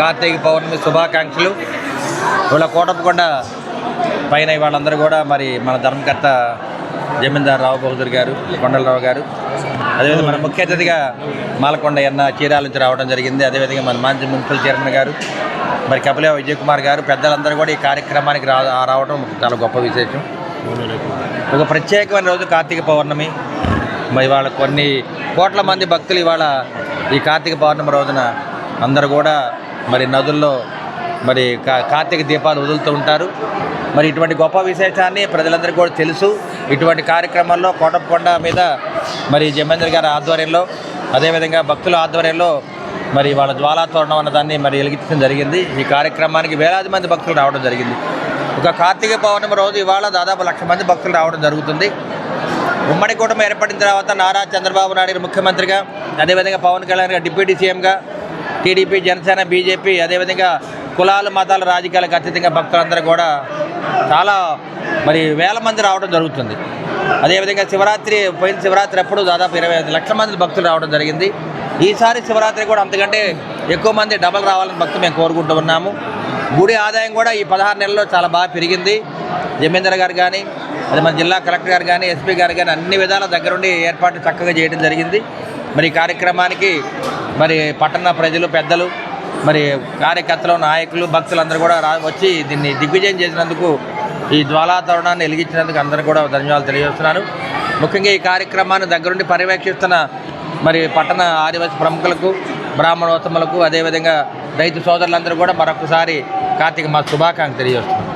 కార్తీక పౌర్ణమి శుభాకాంక్షలు. ఇవాళ కోటప్పకొండ పైన వాళ్ళందరూ కూడా మరి మన ధర్మకర్త జమీందార్ రావు బహదూర్ గారు, కొండలరావు గారు, అదేవిధంగా మన ముఖ్య అతిథిగా మాలకొండ ఎన్న చీరాల నుంచి రావడం జరిగింది. అదేవిధంగా మన మాజీ మున్సిపల్ చైర్మన్ గారు, మరి కపిల విజయ్ కుమార్ గారు, పెద్దలందరూ కూడా ఈ కార్యక్రమానికి రావడం చాలా గొప్ప విశేషం. ఒక ప్రత్యేకమైన రోజు కార్తీక పౌర్ణమి. మరి ఇవాళ కొన్ని కోట్ల మంది భక్తులు ఇవాళ ఈ కార్తీక పౌర్ణమి రోజున అందరూ కూడా మరి నదుల్లో మరి కార్తీక దీపాలు వదులుతూ ఉంటారు. మరి ఇటువంటి గొప్ప విశేషాన్ని ప్రజలందరికీ కూడా తెలుసు. ఇటువంటి కార్యక్రమాల్లో కోటప్పకొండ మీద మరి జమేందర్ గారి ఆధ్వర్యంలో, అదేవిధంగా భక్తుల ఆధ్వర్యంలో మరి వాళ్ళ జ్వాలా తోరణం అన్న దాన్ని మరి వెలిగించడం జరిగింది. ఈ కార్యక్రమానికి వేలాది మంది భక్తులు రావడం జరిగింది. ఒక కార్తీక పౌర్ణమి రోజు ఇవాళ దాదాపు 1,00,000 మంది భక్తులు రావడం జరుగుతుంది. ఉమ్మడి కూటమి ఏర్పడిన తర్వాత నారా చంద్రబాబు నాయుడు గారు ముఖ్యమంత్రిగా, అదేవిధంగా పవన్ కళ్యాణ్ గారు డిప్యూటీ సీఎంగా, టీడీపీ, జనసేన, బీజేపీ, అదేవిధంగా కులాలు మతాల రాజకీయాలకు అతీతంగా భక్తులందరూ కూడా చాలా మరి వేల మంది రావడం జరుగుతుంది. అదేవిధంగా పోయిన శివరాత్రి అప్పుడు దాదాపు 25 లక్షల మంది భక్తులు రావడం జరిగింది. ఈసారి శివరాత్రి కూడా అంతకంటే ఎక్కువ మంది డబల్ రావాలని భక్తులు మేము కోరుకుంటూ ఉన్నాము. గుడి ఆదాయం కూడా ఈ 16 నెలల్లో చాలా బాగా పెరిగింది. జమీందార్ గారు కానీ, అది మన జిల్లా కలెక్టర్ గారు కానీ, ఎస్పీ గారు కానీ అన్ని విధాల దగ్గరుండి ఏర్పాటు చక్కగా చేయడం జరిగింది. మరి ఈ కార్యక్రమానికి మరి పట్టణ ప్రజలు, పెద్దలు, మరి కార్యకర్తలు, నాయకులు, భక్తులందరూ కూడా వచ్చి దీన్ని దిగ్విజయం చేసినందుకు, ఈ జ్వాలా తోరణాన్ని వెలిగించినందుకు అందరూ కూడా ధన్యవాదాలు తెలియజేస్తున్నాను. ముఖ్యంగా ఈ కార్యక్రమాన్ని దగ్గరుండి పర్యవేక్షిస్తున్న మరి పట్టణ ఆదివాసీ ప్రముఖులకు, బ్రాహ్మణోత్తములకు, అదేవిధంగా రైతు సోదరులందరూ కూడా మరొకసారి కార్తీక మాస శుభాకాంక్షలు తెలియజేస్తున్నాను.